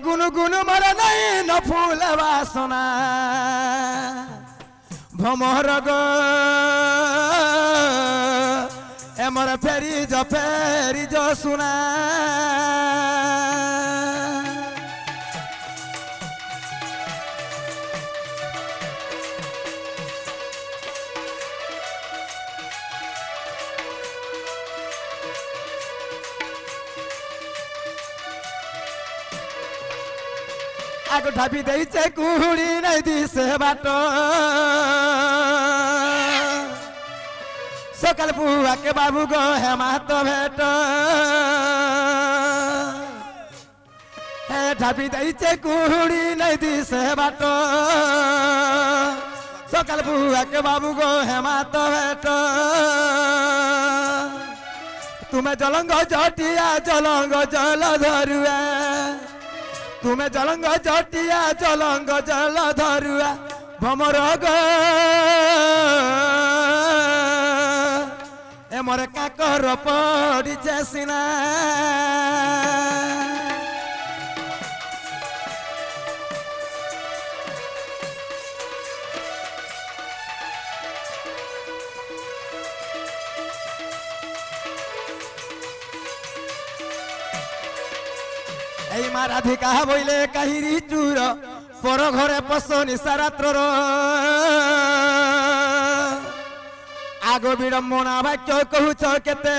গুনু গুনু মর নাই ন ফুল বাসনা ভমর গো এমর ফেরি শুনা আগ ঢাপি দেইছে কুহুড়ি নাই দিছে বাট সকাল পুয়াকে বাবু গো হেমাত ভেট হে ঢাপি দেইছে কুহুড়ি নাই দিছে বাট সকাল পুয়াকে বাবু গো হেমাত ভেট তুমি জলঙ্গ জটিয়া জলঙ্গ জল ধরুয়া তুমি জলঙ্গ জটিয়া জলঙ্গ জল ধরুয়া ভমর গো এমর কাকর পড়িছে সিনা এই মা রাধিকা বইলে কাহিরি চুর পর ঘরে পশ নিশারাত্রর আগ বিড়ম্বনা বাক্য কহুছ কেতে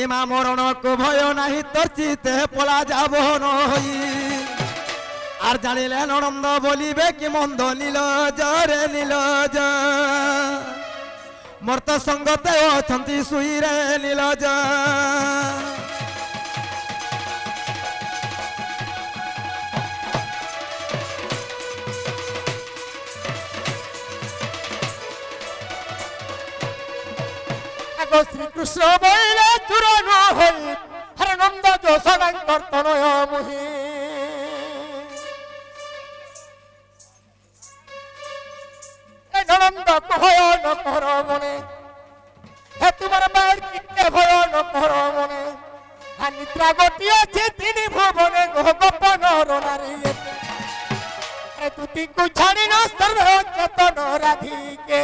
ইমা মরণকু ভয় নাহি তোর চিতে পলা যাব নই আর জানিলে ননন্দ বলিবে কি মন্দ নীলজ রে নীলজ মর্ত সঙ্গতে অছন্তি শুইরে নীলজ শ্রীকৃষ্ণ বইলে চূরণ হই হরে নন্দ যশোদাঙ্কর তনয় মুহি ননন্দ ভয় ন কর মনে হে তোমার বাইর কিতে ভয় ন কর মনে আর নিদ্রা গটিয়েছে তিনি ভুবনে গোপন রনারী তুতিଙ୍କୁ ছাড়ি ন সর্ব চেতন রাধিকে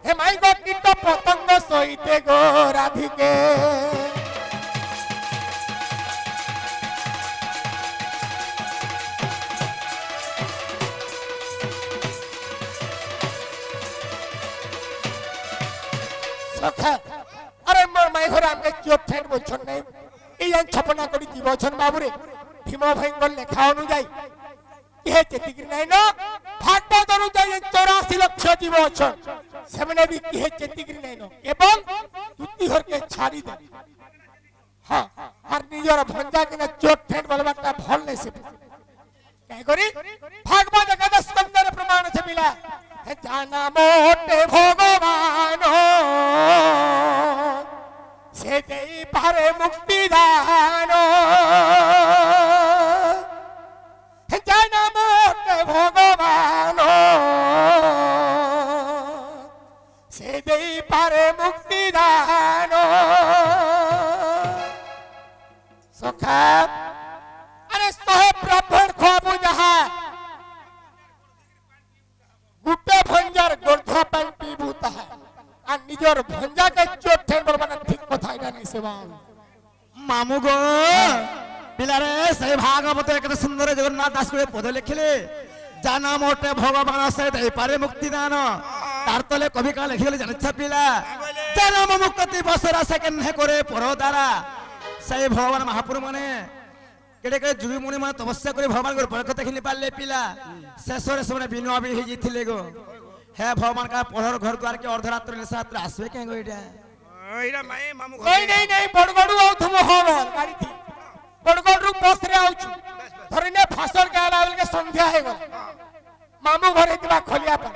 হে মাই গো কীট পতঙ্গ সইতে গো রাধিকে সখা আরে মোর মাই ঘরে আমাকে চোপ ঠেট বলছন নাই এই ছপনা করি জীবছন বাবুরে ভীম ভাইঙ্গল লেখা অনুযায়ী হে চেতিকিরি নাই না ভাগবত অনুযায়ী 84 লক্ষ জীব অছন সেমনে বি হে চেতিকিরি নাই না এবং তুতি ঘরকে ছাড়ি দে হ্যাঁ আর নিজর ভঞ্জা কিনা চোট ঠেট বলবাটা ভাল নাই সে কাই করি ভাগবত একাদশ স্কন্ধের প্রমাণ আছে মিলা হে জানা মোটে ভগবান সে দেই পারে মুক্তি দান জানা মোটে ভগবান সে দেই পারে মুক্তি দান সখা আরে সহে ব্রাহ্মণ খাবু যাহা গুটে ভঞ্জার গর্ধ পান পিবু তাহা আর নিজর ভঞ্জাকে চোট ঠেন বলবানা ঠিক কথা এটা নাই সেবা মামু গো পিলারে সেই ভাগবত কত সুন্দর জগন্নাথ দাস করে পদ লিখিলে জানা মোটে ভগবান সে দেই পারে মুক্তি দান তার তলে কবি কা লিখিলে জানিছ পিলা জানা মুক্তি বসরা সেকেন্ড হে করে পর দ্বারা সেই ভগবান মহাপুর মানে কেড়ে কেড়ে যুগী মুনি মানে তপস্যা করে ভগবান করে পরকথা খেলি পারলে পিলা শেষরে সে বিনোয়া বি হয়ে যাইছিলে গো হ্যাঁ ভগবান কা পড়র ঘর কো আর কি অর্ধরাত্র নিশারাত্র আসবে কেন গো এটা এইরা মাই মামু ঘর নাই নাই বড়গড়ু আউথম হল গাড়ি থি বড়গড়ু বস রে আউଛୁ ধরিনে ফাসল গালা বলকে সন্ধ্যা হয়ে গল মামু ঘরে দিবা খলিয়া পা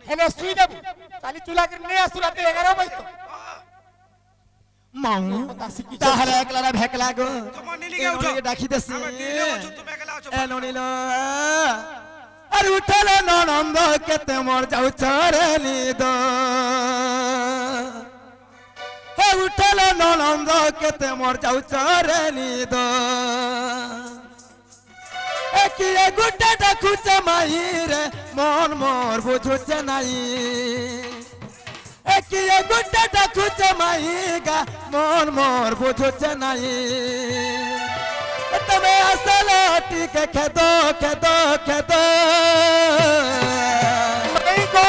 হেনে সুই দেবু কালি চুলা করে নে আসু রাতে 11 বাজে মামু তাহলে একলা ভেকলা গো তোমার নিলি গে উঠো ডাকি দেছি আমার নিলে উঠো তুমি একলা আছো এ ননিল আর উঠলে ননন্দ কেতে মোর যাও চরে নিদ হে উঠলে ননন্দ কেতে মোর যাও চরে নিদ কিয়ে গুটা ডাকুছে মাই রে মন মোর বুঝুছে নাই কিয়ে গুটা ডাকুছে মাই গা মন মোর বুঝুছে নাই তুমি আসলে টিকে খেদ খেদ খেদ মাই গো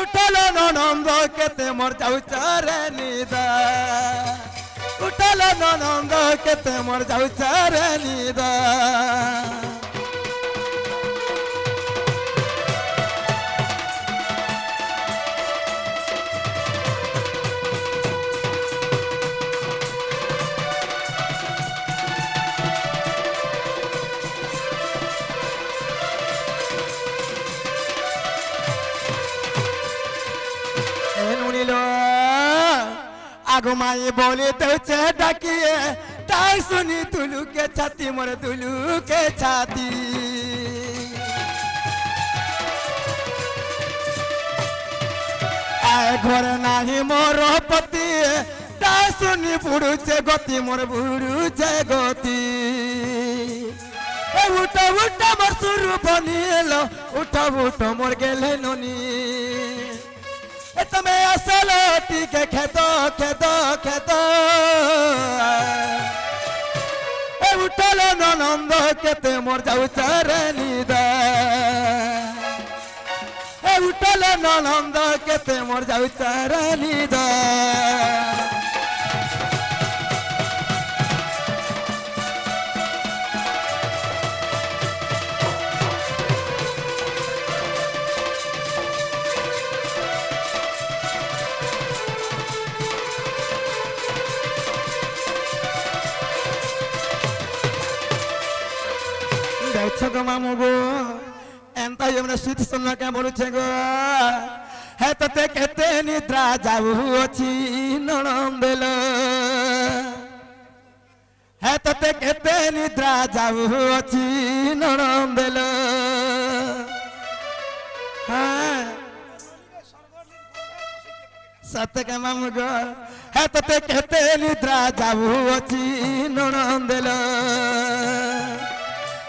উঠল ননন্দ কেতে মোর যাউছ রে নিদা উঠল ননন্দ কেতে মোর যাউছ রে নিদা আগুমাই বলে দেছে ডাকিয়ে তাই শুনি তুলুকে ছাতি মরে তুলুকে ছাতি ঘরে নাহি মোর পতি তাই শুনি বুড়ুছে গতি মোর বুড়ুছে গতি উঠা উঠা মোর সুর বনিল উঠা উঠো মোর গেলে ননি তুমি আসলে টিকে খেদ খেদ খেদ উঠল ননন্দ কেতে মোর যাউছ রে নিদা উঠল ননন্দ কেতে মোর যাউছ রে নিদা দেখছো গো মামু গো এন্তা এমন শীত শুনলা কে বলছে গো হে তোতে কেতে নিদ্রা যাউছি ননন্দেল হে তোতে কেতে নিদ্রা যাউছি ননন্দেল হ্যাঁ সত্য কে মামু গো হে তোতে কেতে নিদ্রা যাউছি ননন্দেল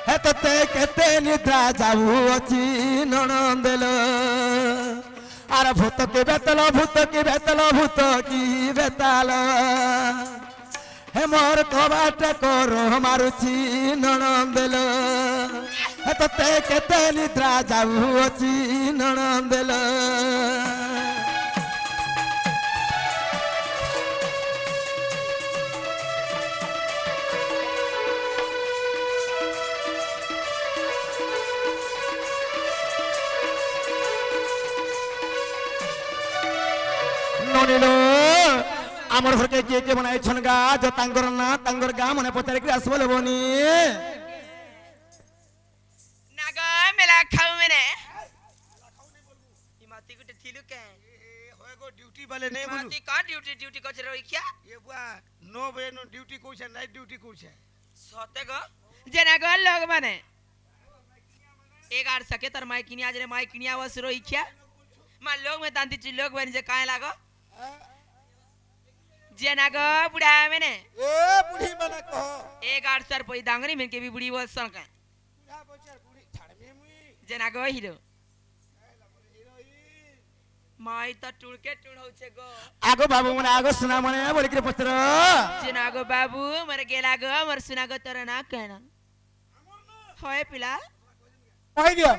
হেততে কেতে নিদ্রা যাউছি ননন্দেল আর ভূত কি বেতল ভূত কি বেতল ভূত কি বেতাল হে মোর কবাট কর মারুছি ননন্দেল হেততে কেতে নিদ্রা যাউছি ননন্দেল ননিল আমার ঘরকে কে কে বানাইছন গা যে তাঙ্গর না তাঙ্গর গা মনে পচারে কি আসবো বনি নাগা মেলা খাও মেনে ইমাতি গুটে থিলু কে होय गो ड्यूटी वाले नहीं बोलू ইমাতি কা ডিউটি ডিউটি করছে রইখিয়া ये बुआ 9 बजे नो ड्यूटी कोछे नाइट ड्यूटी कोछे সতে গো যে নাগা লোক মানে এগার সকে তোর মাই কিনি আজ রে মাই কিনি আওয়াজ রইখিয়া মা লোক মে দান্তি চি লোক বনি যে কায় লাগো যে নাগা বুড়া মেনে এ বুড়ি মানে কহ এগার সর পই ডাঙ্গরি মেন কে বি বুড়ি বল সর কা बुढ़ा बच्चा बुढ़ी छाड़बे मुई যে নাগা হিরো মাই তো টুড়কে টুড় হচ্ছে গো আগো বাবু মনে আগো শোনা মনে বলি কি পত্র যে নাগো বাবু মরে গেলা গো মর সুনা গো তোর না কেন হয় পিলা কই দিও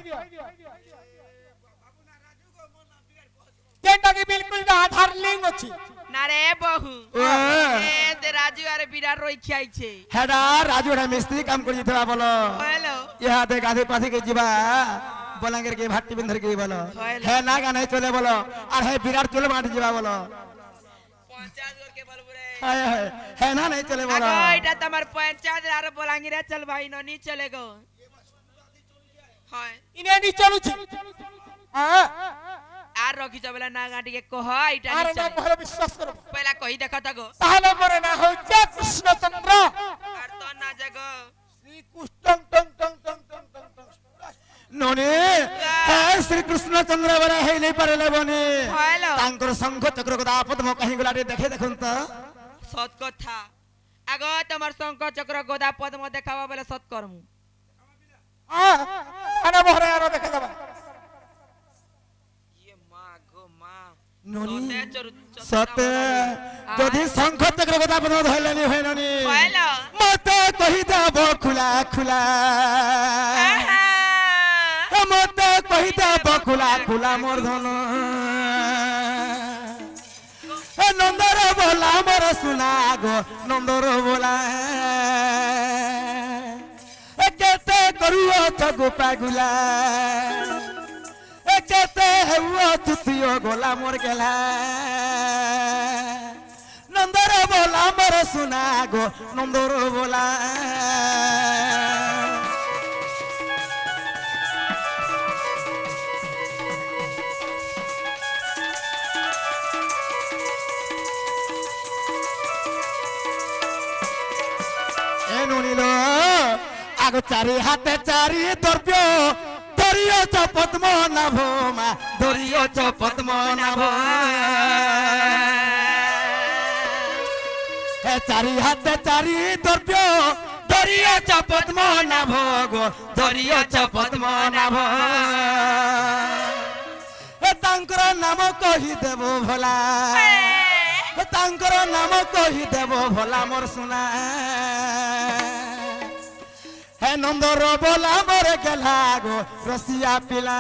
কেনটা কি বিলকুল না আধার লিঙ্ক আছে না রে বহু ও। এ তে রাজু আরে বিরাট রই খাইছে হেডা রাজু রে মিস্ত্রি কাম করি দিবা বলো হ্যালো ইহা দে গাধে পাথি কে ଯିବା বলাঙ্গের কে ভাটি বিন্ধর কে বলো হইলো। হে না গানে চলে বলো আর হে বিরাট চলে মাটি ଯିବା বলো 50 জোর কে বলবো রে হায় হায় হে না নাই চলে বলো আগো এটা তোমার পঞ্চায়েত আর বলাঙ্গিরে চল ভাই ননি চলে গো হয় ইনে নি চলুছি হ্যাঁ আর রখি যাবেলা না গাটিকে কহ এটা আর নি না চলে কহলে বিশ্বাস করব পয়লা কই দেখা তাগো তাহলে মরে না হচ্ছে কৃষ্ণচন্দ্র আর তো না জাগো শ্রী কুষ্টং টং টং টং টং টং টং ননি হে শ্রী কৃষ্ণ চন্দ্র বলে হে নাই পারলে বনি হইলো। তাঙ্কর শঙ্খ চক্র গদা পদ্ম কাহি গুলা দেখে দেখুন তো সৎ কথা আগো তোমার শঙ্খ চক্র গদা পদ্ম দেখাবা বলে সৎ কর্ম আনা বহরে আরো দেখে যাবা ইয়ে মা গো মা ননি তোতে চরু- চরু- সতে যদি শঙ্খ চক্র কথা পদ ধরলেনি হয় ননি হইল। মতে কহি দেব খোলা খোলা আহা। মতে কহি দেব খোলা খোলা মোর ধন এ নন্দর বলা মোর শুনা গো নন্দর বলা এ কেতে করুও চগু পাগুলা এ কেতে হেউও তুতিও গোলা মোর গেলা নন্দর বলা মোর শুনা গো নন্দর বলা এনুনিল আগ চারি হাতে চারি দ্রব্য ধরিয়ছ পদ্ম নাভ মা ধরিয়ছ পদ্ম নাভ এ চারি হাতে চারি দ্রব্য ধরিয়ছ পদ্ম নাভ গো ধরিয়ছ পদ্ম নাভ এ তাঙ্কর নাম কহি দেব ভোলা তাঙ্কর নাম কহি দেব ভোলা মোর শুনা হে নন্দর বলা মোর গেলা গো রসিয়া পিলা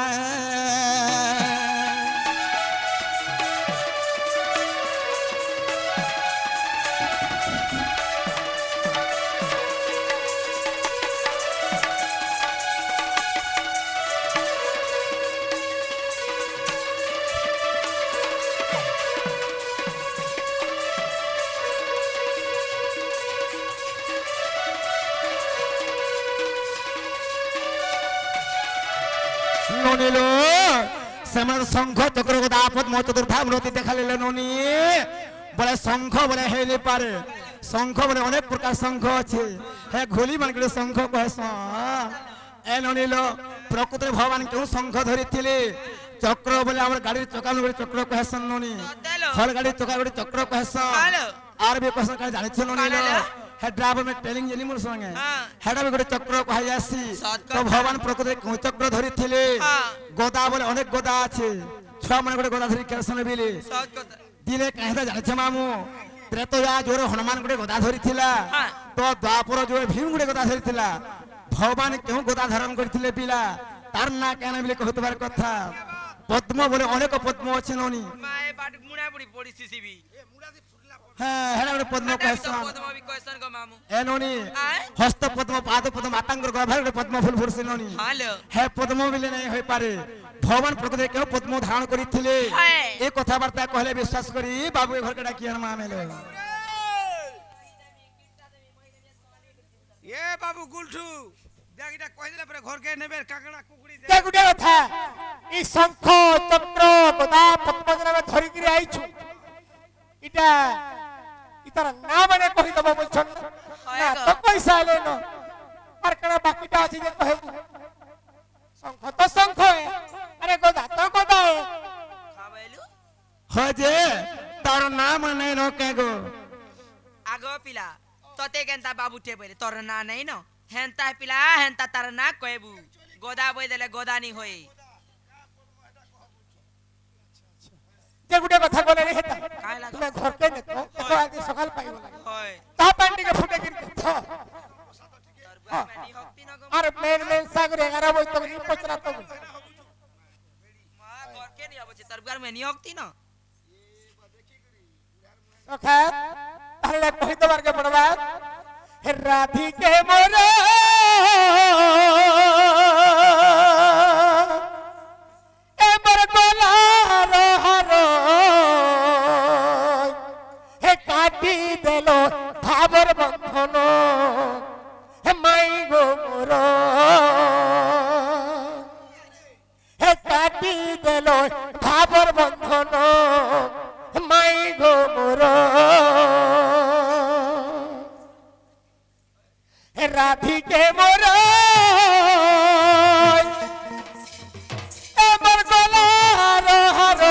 ননিল সেমান শঙ্খ চক্র গদা আপদ মহ চতুর্থা মূর্তি দেখালিলে ননি বলে শঙ্খ বলে হেলি পারে শঙ্খ বলে অনেক প্রকার শঙ্খ আছে হে ঘুলি মানে শঙ্খ কহেস এ ননিল প্রকৃতির ভগবান কেউ শঙ্খ ধরিଥିଲେ চক্র বলে আমার গাড়ির চকা বলে চক্র কহেসন ননি হল গাড়ির চকা বলে চক্র কহেসন আর বি কহেসন কাজ জানিছ ননিল হে ড্রাইভর মে টেলিং জেনি মোর সঙ্গে হেডা বি গোটে চক্র কহাই আসি তো ভগবান প্রকৃতি কেউ চক্র ধরিଥିଲେ গদা বলে অনেক গদা আছে ছুয়া মানে গোটে গদা ধরি কেরসন বিলি সৎ কথা। দিনে কাহিদা জানিছ মামু ত্রেতয়া জোরে হনুমান গোটে গদা ধরিଥିଲା হ্যাঁ। তো দ্বাপর জোরে ভীম গোটে গদা ধরিଥିଲା ভগবান কেউ গদা ধারণ করিଥିଲେ পিলা তার না কেন বলে কহিবার কথা পদ্ম বলে অনেক পদ্ম আছে ননি মা এ বাট মুড়া বুড়ি পড়িছি সিবি হ্যাঁ হেডা গোটে পদ্ম আটা তো কহেসন পদ্ম বি কইছন গো মামু এ ননি আয় হস্ত পদ্ম পাদ পদ্ম আতাঙ্গর গর্ভার গোটে পদ্ম ফুল ফুরছে ননি হ্যালো হে পদ্ম বিলে নাই হই পারে ভগবান প্রকৃতি কেউ পদ্ম ধারণ করিଥିଲେ হ্যাঁ। এই কথাবার্তা কহলে বিশ্বাস করি বাবু এ ঘরকে ডাকি আর মা মেলে এ বাবু গুলঠু দেখ এটা কই দিলে পরে ঘরকে নেবে কাকড়া কুকুড়ি দে যে গুটে কথা এই শঙ্খ চক্র গদা পদ্ম নামে ধরি করে আইছু এটা ইতার না মানে কহি দেব বলছন না তো পয়সা আইলে ন আর কেন বাকিটা আছে যে কহেবু শঙ্খ তো শঙ্খ আরে গদা তো গদা খাবাইলু হয় যে তার নাম নাই ন কে গো আগো পিলা তোতে কেনতা বাবু ঠে বলে তোর না নাই ন হেনতা পিলা হেনতা তার না কইবু গোদা বই দেলে গোদানি হই যে গুটে কথা বলে রে হেতা কাই লাগো তুমি ঘরকে নে তো আগে সকাল পাইব লাগে হয় তা পান্ডিকে ফুটে গির তোর বুয়া মেনি হক্তি না গো আর মেন সাগরে 11 বই তো নি পচরা তো মা ঘরকে নি আবছে তোর বুয়ার মেনি হক্তি না ওখা তাহলে কই দেবার কে পড়বা হে রাধিকে মোরে এমর গলা রহর হে কাটি দেল ভাবর বন্ধন হে মাই গো মোর হে কাটি দেল ভাবর বন্ধন মাই গো মোর হে রাধিকে মোর এমর গলার হার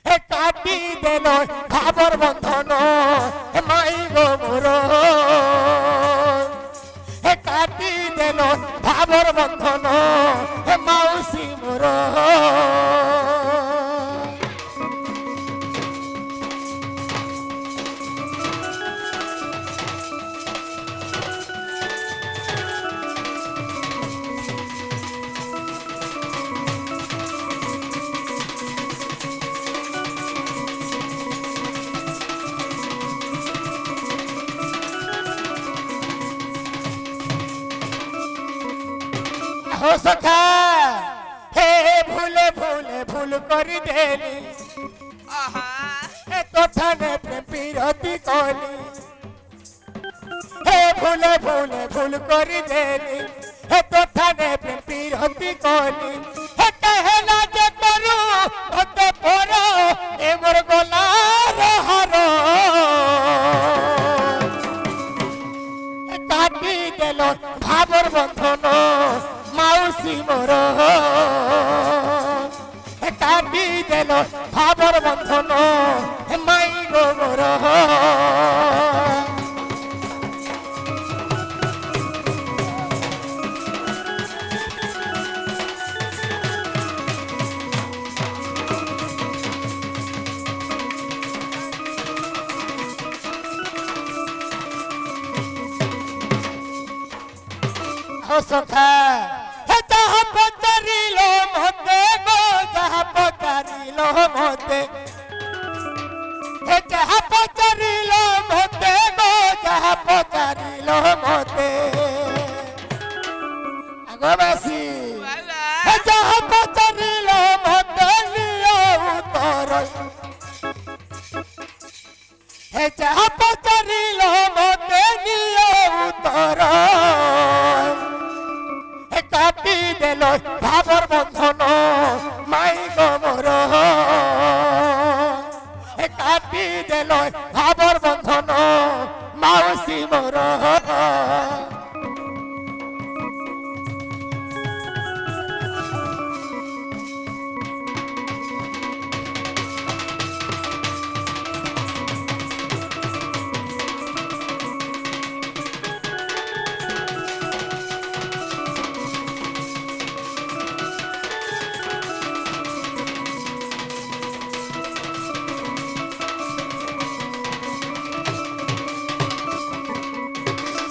হে কাটি দেল ভাবর বন্ধন হে মাই গো মোর আহো সখা হে ভুলে ভুলে ভুল করি দেলি আহা এ তোঠানে প্রেম বিরতি কলি হে ভুলে ভুলে ভুল করি দেলি হে তোঠানে প্রেম বিরতি কলি হে কহেলা যে করু হতে পড়ো এ মোর গলার হার কাটি দেল ভাবর বন্ধন মাউসী মোর কাটি দেল ভাবর বন্ধন মাই গো মোর সখা হে যাহা পচারিল মতে গো যাহা পচারিল মতে হে যাহা পচারিল মতে গো যাহা পচারিল মতে আগবাসী বাবা হে যাহা পচারিল মতে নিও উত্তর হে যাহা পচারিল মতে নিও উত্তর কাটি দেল ভাবর বন্ধন মাই গমর কাটি দেল ভাবর বন্ধন মাউসী মোর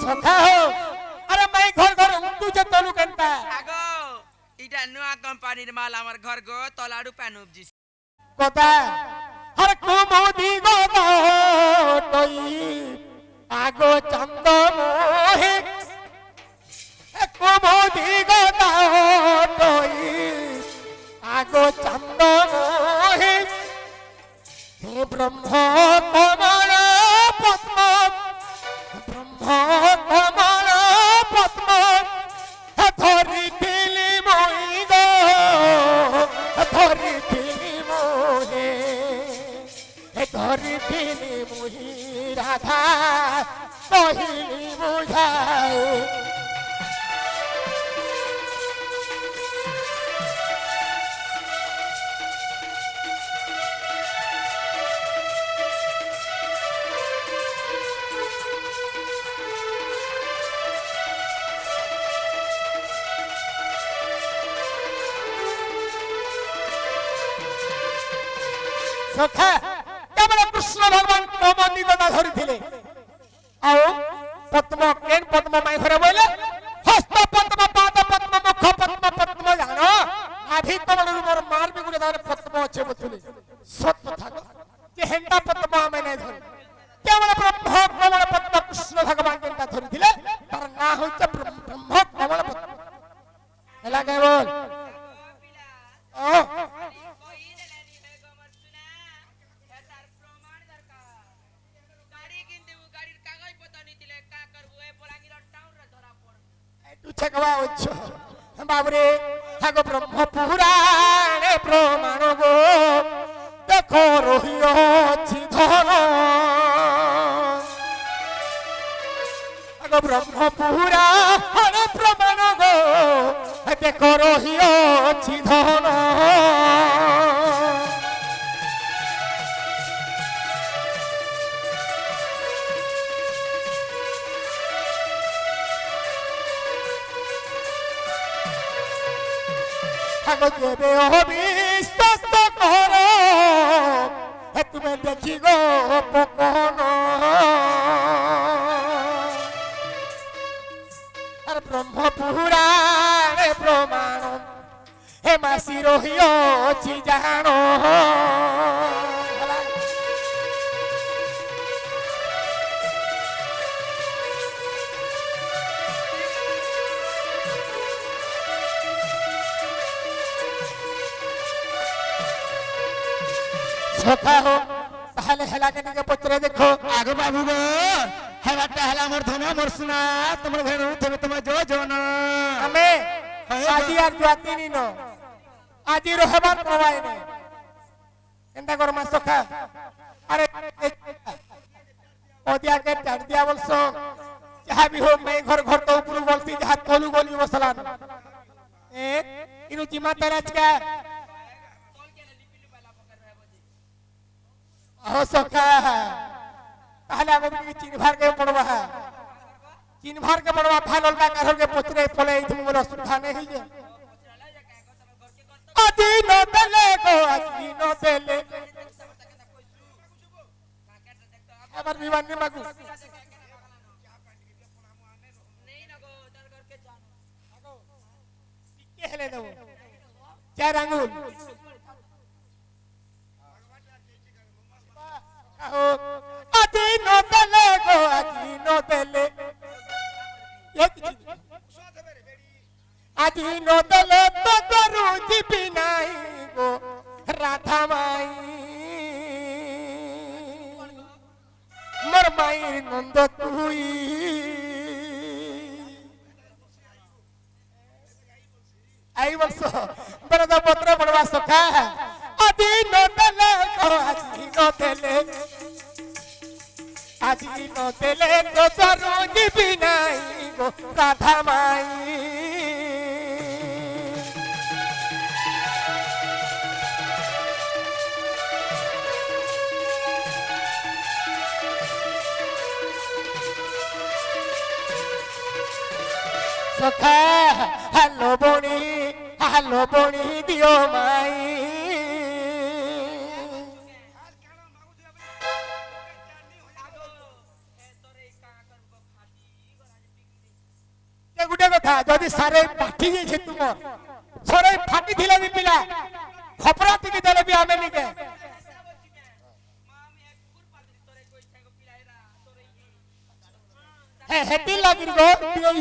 সখা হো আরে মাই ঘর ঘর উঠু যে তলু কেনতা আগো এটা নয়া কোম্পানির মাল আমার ঘর গো তলাড়ু প্যান উপজি কথা আরে কুমুদি গো তই আগো চন্দ মোহে কুমুদি গো তই আগো চন্দ মোহে হে ব্রহ্ম কমল পদ্ম ব্রহ্ম কমল পদ্ম ধরিଥିଲି মই গো ধরিଥିଲି মোহে ধরিଥିଲି মুহি রাধা কহিলি বুঝাই সখা কেবল কৃষ্ণ ভগবান কমন্দি কথা ধরিଥିଲେ ଆଉ ପଦ୍ମ କେନ୍ ପଦ୍ମ ମାଇ ଘରେ ବୋଇଲେ ହସ୍ତ ପଦ୍ମ ପାଦ ପଦ୍ମ ମୁଖ ପଦ୍ମ ପଦ୍ମ ଜାଣ ଆଧି କମଳରୁ ମୋର ମାର ବି ଗୋଟେ ତାର ପଦ୍ମ ଅଛି ବୁଝିଲେ ସତ କଥା ଯେ ହେନ୍ତା ପଦ୍ମ ଆମେ ନାଇଁ ଧରି କେବଳ ବ୍ରହ୍ମ କମଳ ପଦ୍ମ କୃଷ୍ଣ ଭଗବାନ କେନ୍ତା ଧରିଥିଲେ ତାର ନାଁ ହଉଛି ବ୍ରହ୍ମ କମଳ ପଦ୍ମ ହେଲା କେବଳ छकवा उच्च बाबरे हागो ब्रह्म पुराणे प्रमाण गो देखो रहियो छि धन हागो ब्रह्म पुराणे प्रमाण गो देखो रहियो छि धन যেবে অবিশ্বাস কর তুমি দেখি গো পকন আর ব্রহ্ম পুরাণে প্রমাণ হে মাসি রহিছি জাণ সখা হো তাহলে হেলা কেনিকে পচরে দেখো আগে বাবু গো হেলাটা হেলা মোর ধন মোর সোনা তোমার ঘরে রহুথবে তোমার যোজন আমি আজি আর জাতি নিন আজি রহবার প্রবাই নে কেনটা করমা সখা আরে ওদিয়া কে চাড় দিয়া বলছ যাহা বি হো মে ঘর ঘর তো উপরু বলছি যাহা তলু গলি বসলান এ ইনু জিমা তারাজ কা हो सका তাহলে আমি কি চিনভার কে পড়বা চিনভার কে পড়বা ভালো কা কারো কে পচরে পলে এই তুমি মোর সুধা নেই হই যে আজি ন দেলে গো আজি ন দেলে আবার বিমান নে মাগু কে হেলে দেব চার আঙ্গুল আজি ন দেলে গো আজি ন দেলে আজি ন দেলে তো গরু জিবি নাই গো রাধা মাই মোর মায়ের নন্দ তুই আই বলছ বড় পত্র পড়বা সখা আজি ন দেলে গো আজি ন দেলে আজি ন দেলে তো গরু জিবি নাই গো রাধা মাই সখা হ্যালো বনি দিও মাই গোটে কথা যদি সারে পাঠি যাইছে তোমার সরে ফাটি দিলে বি পিলা খপরা থেকে দেলে বি আমি নিকে হ্যাঁ হেতি লাগি গো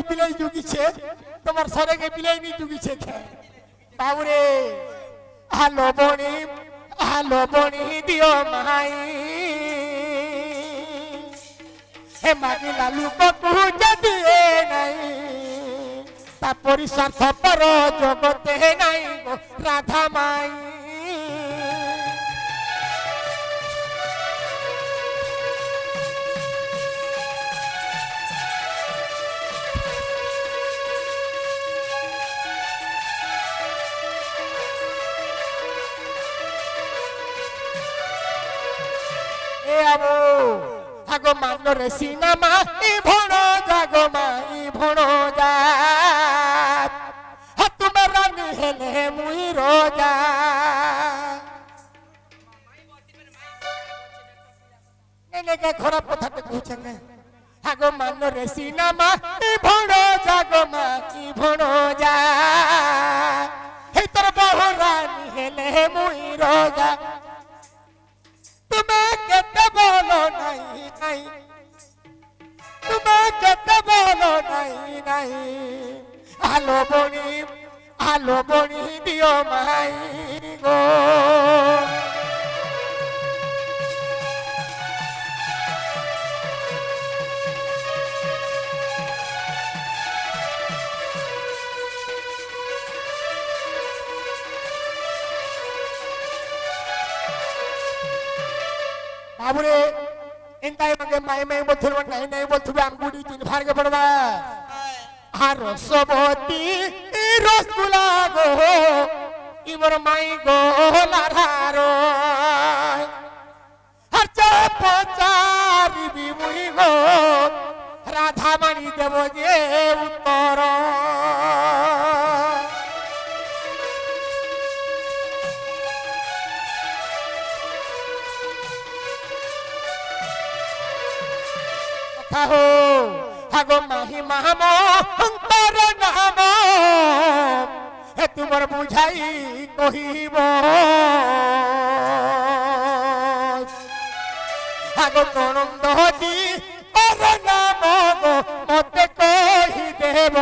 বিলাই জুগিছে তোমার সরে কে বিলাই নি জুগিছে বাবুরে হালো বনি দিও মাই হে মাগি লালু ককু যদি নাই তাপরি স্বার্থ পর জগতে নাই গো রাধা মাই এ আবু আগো মানরে সিনেমা ই ভণ জাগো মাই ভণ যা তুমি রানী হেলে মুই রোজা এনেকে খারাপ কথাতে কইছে না আগো মানরে সিনেমা ই ভণ জাগো মাই ভণ যা হে তোর বহু রানী হেলে মুই রোজা তোমাকে তো বলো নাই নাই তোমাকে তো বলো নাই নাই আলো বনি দিও মাই গো বাবুরে এন্তাই মগে মাই বলছিল নাই বলছিবে আমগুড়ি তিন ভাগে পড়বা আর রসবতী রসগুলা গো ইমর মাই গো লাধারো আর চারি মুই গো রাধামণি দেব যে উত্তর কাহো হাগো মাহি মাহাম অন্তর নাম হে তোমার বুঝাই কহিব হাগো ননন্দ দি অর নাম গো মতে কহি দেব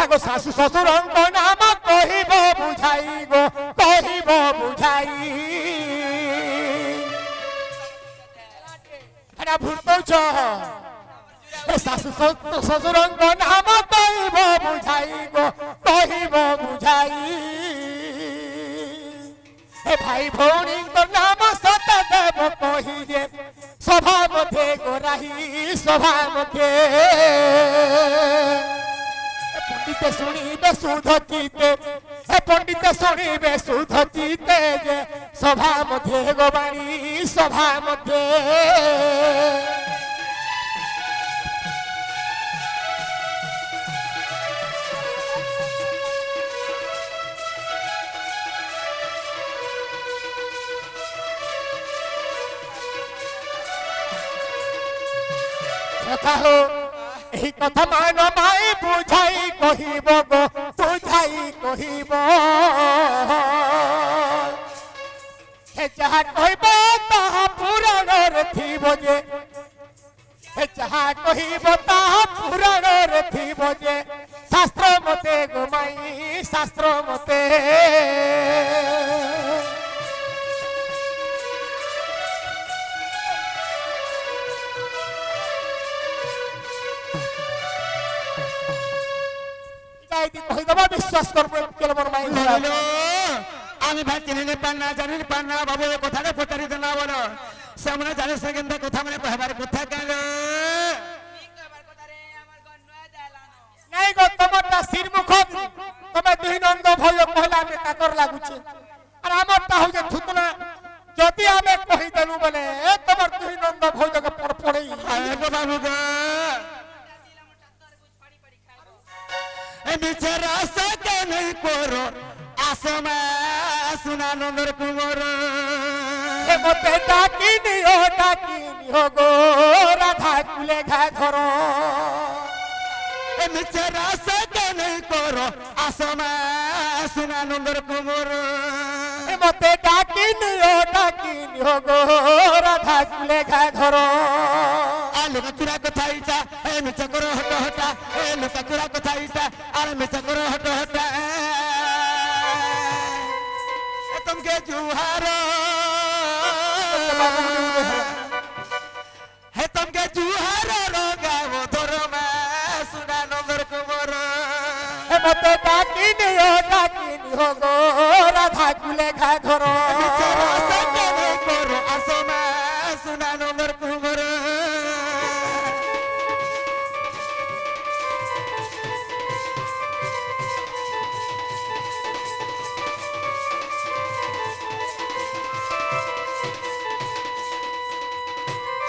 আগো শাশু শ্বশুরঙ্ক নাম কহিব বুঝাই গো কহিব বুঝাই এটা ভুল কৌছ শাশু শ্বশুরঙ্ক নাম কহিব বুঝাই গো কহিব বুঝাই এ ভাই ভৌণীଙ୍କ নাম সত দেব কহিলে সভা মধ্যে গোরাহি সভা মধ্যে পণ্ডিতে শুনিবে শুদ্ধ চিতে হে পণ্ডিতে শুনিবে শুদ্ধ চিতে যে সভা মধ্যে গোবাণী সভা মধ্যে কাহো এই কথা মান মাই বুঝাই কহিব গো বুঝাই কহিব হে যাহা কহিব তাহা পুরাণরে থিব যে হে যাহা কহিব তাহা পুরাণরে থিব যে শাস্ত্র মতে গোমাই শাস্ত্র মতে বিশ্বাস করবে আমি ভাই চিনি পান না জানি পান না বাবু এ কথাটা প্রচারিত না বলো সামনে জানি সেকেন্ড কথা মানে কহবার কথা কেন নাই গো তোমারটা শির মুখ তবে দুই নন্দ ভয় কহলা আমি কাকর লাগুছে আর আমারটা হইছে থুতনা যদি আমি কহি দেলু বলে তোমার দুই নন্দ ভয়কে পড় পড়েই গো বাবু গো মিছে রাস্তা কেন করো আসমা সুনা নন্দর কুমার হে মতে ডাকিনি গো রাধা কুলে ঘা ধর মিছে রাস্তা কেন করো আসমা সুনা নন্দর কুমার হে মতে ডাকিনি গো রাধা কুলে ঘা ধর লোকা চূড়া কথা ইটা এ মিছে করো হট হটা এ লোকা চূড়া কথা ইটা আর মিছে করো হট হটা तुमके जुहारो है तुमके जुहारो रोगावो धरो में सुना नंबर कुमार हे मते डाकिनी हो गो राधा कुले घा धरो करो आसो में सुना नंबर कुमार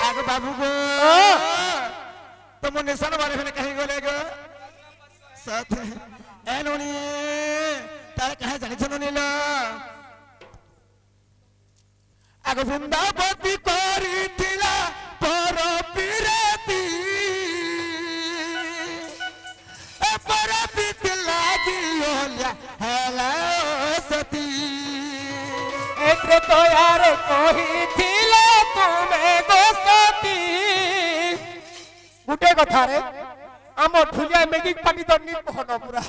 आगो बाबू गो तुम निशान बारे में कहीं गोले गो साथ एनोनी तार कहे जानी छनो नीला आगो वृंदावती कोरी थिला पर पिरती ए पर पीती लागी ओल्या हेला सती एत्रे तो यार कोही थिला तुमे गोसती गुटे कथा रे आम ढुलिया मेगी पानी दनी कहन पूरा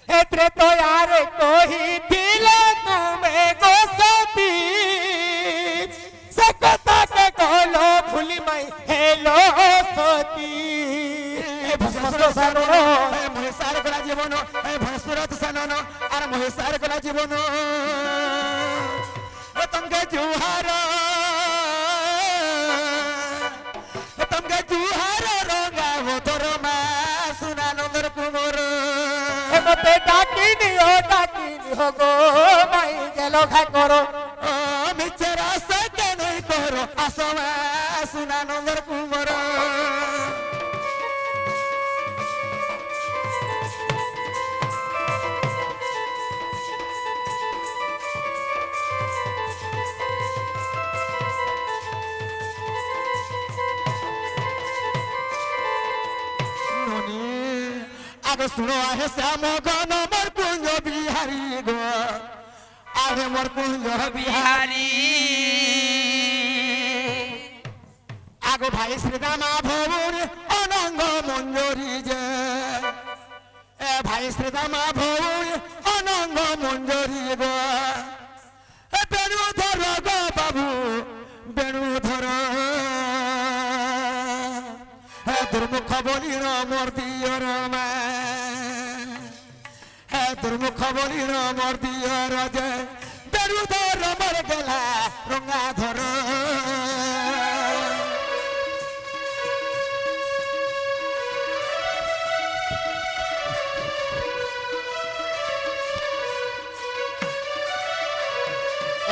एत्रे तो यार कोही थिला तुमे गोसती से कथा के कहलो भूली माई हेलो सती ए भस्मर सानो ए महेशार गला जीवन ए भस्मरत सानो आर महेशार गला जीवन ए तुमके जुहारो तुमके जुहारो रोगावो धरो मा सुना नंदर कुमार हे मते डाकिनी हो गो माई गेलो खा करो मिचे रास्ता के नहीं करो आसो मा सुना नंदर कुमार आगे सुनो आहे श्याम गण मोर कुंज बिहारी गो आहे मोर कुंज बिहारी आगो भाई श्री रामा भवन अनंग मंजरी जे ভাই শ্রীরামা ভৌরি অনঙ্গ মঞ্জরি গো বেণুধর গো বাবু বেণুধর দুর্মুখ বলির মোর দিয়র মা দুর্মুখ বলির মোর দিয়র যে বেণুধর মর গেলা রঙ্গাধর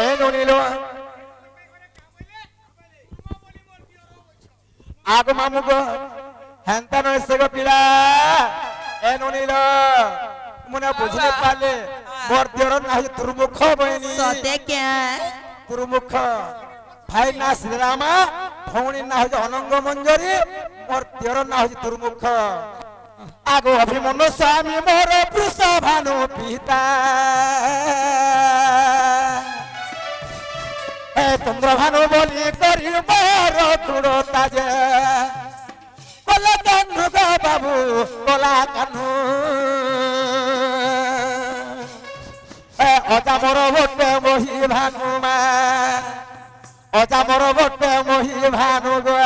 এ ননিল আগ মামু গো হেনতা নইছে গো পিলা এ ননিল মনে বুঝলে পালে মোর দিয়র না হই দুর্মুখ বইনি সতে কে দুর্মুখ ভাই না শ্রীরামা ভৌণী না হই অনঙ্গ মঞ্জরি মোর দিয়র না হই দুর্মুখ আগ অভিমন্যু স্বামী মোর বৃষভানু পিতা চন্দ্রভানু বলি করি বর কুড়তা যে কলা কানু গো বাবু কলা কানু অজামর বটে মহি ভানু মা অজামর বটে মহি ভানু গো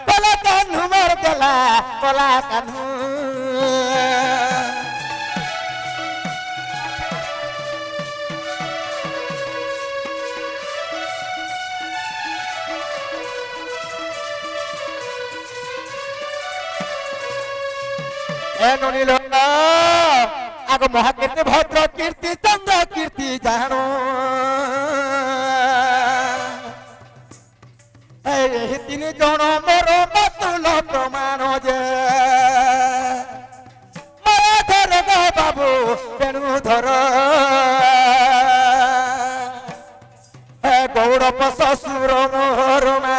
কলা কানু মর গেলা কলা কানু ননিল আগ মহাকীর্তি ভদ্র কীর্তি চন্দ্র কীর্তি জানো এই তিন জন মোর মতুল প্রমাণ যে ধর গো বাবু বেণুধর গৌরব শ্বশুর মোহর মা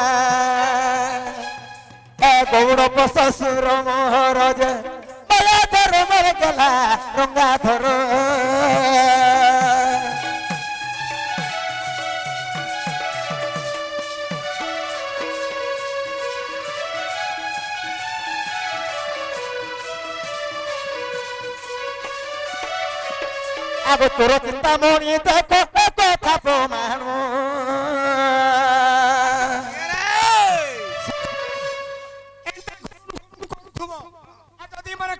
গৌরব শ্বশুর মোহর যে ধর মর গেলা রঙ্গাধর আগ তোর চিন্তামণি দেখো কথা প্রমাণ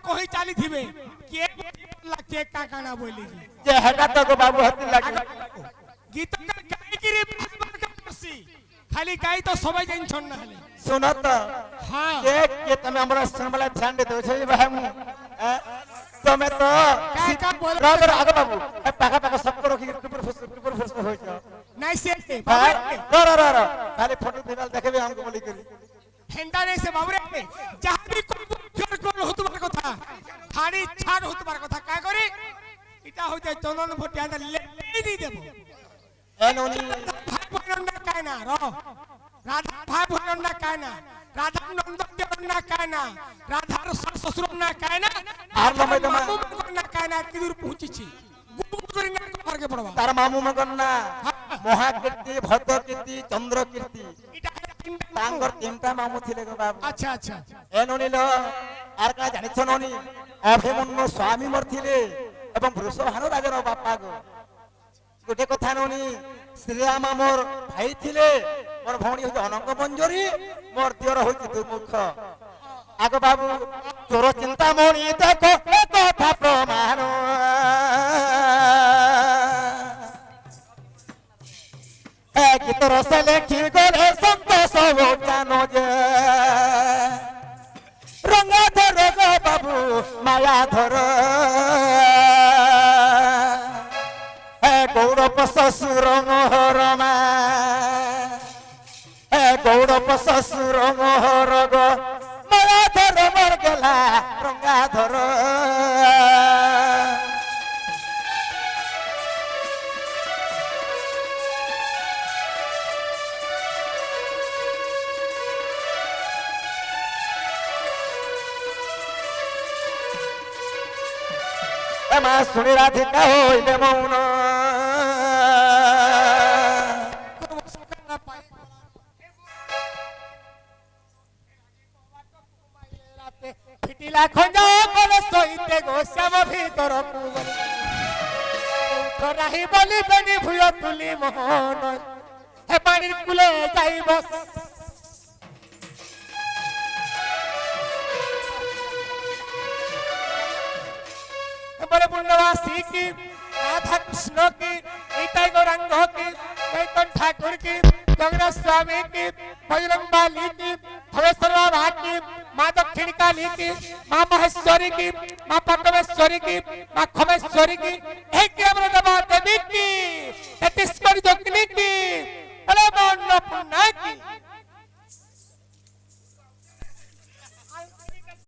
কহি চালি থিবে কে লাগছে কাকানা বলি যে হেটা তো গো বাবু হাতি লাগে গীত গাই কি রে খালি গাই তো সবাই জানছন না হলে सुनो तो हाँ के तमे हमरा सुनबला ध्यान देते हो छै भाई मु तमे तो का बोल रागर आगे बाबू पाका पाका सब करो कि टुपर फुस हो छ नहीं से रो खाली फोटो दिनाल देखबे हमको बोली करी हेंडा नहीं से बाबू रे जहां भी कोई जोर कोन होतबार কথা থাড়ি ছাড় होतबार কথা का करी इटा होते चंदन भटिया ले नहीं देबो ए नोनी भाई बहन ना काय ना रो राधा भाई बहन ना काय ना राधा नंदन देव ना काय ना राधा ससुर ना काय ना आर लम्बे दमा ना काय ना कि दूर पहुंची छी गुगु करी ना मार के पड़वा तार मामू मगन ना महाकीर्ति भद्र कीर्ति चंद्र कीर्ति इटा तांगर तीनटा मामू थिले गो बाबू अच्छा अच्छा ए नोनी लो आर का जानि छ नोनी अभिमन्यु स्वामी मर थिले एवं वृषभानु राजार बापा गो गोटे कथा नोनी श्रीराम मोर भाई थिले मोर भौणी होय अनंग मंजरी मोर दियर होय दुर्मुख आगो बाबू तोर चिंता मणि देखो कथा प्रमाण ए गीत रस लेखि गले संतोष हो जानो जे रंगाधर गो बाबू मायाधर गौरव ससुर मोहर मा गौरव ससुर मोहर गो मायाधर मर गेला रंगाधर मा सुनी राधिका होइले मौन ফিটিলা খঞ্জ বলে সইতে গো শ্যাম ভিতরকু বলে রাহি বলি বেনি ভুয় তুলি মোহন হে পানির কুলে যাই বস বলে পূর্ণবাসী কি রাধা কৃষ্ণ কি নিতাই গৌরাঙ্গ কি চৈতন্য ঠাকুর কি জগন্নাথ স্বামী কি বজরং বালি কি ধবেশ্বর বাবা কি মা দক্ষিণ কালী কি মা মহেশ্বরী কি মা পদ্মেশ্বরী কি মা খমেশ্বরী কি এই কি আমরা দেবা দেবী কি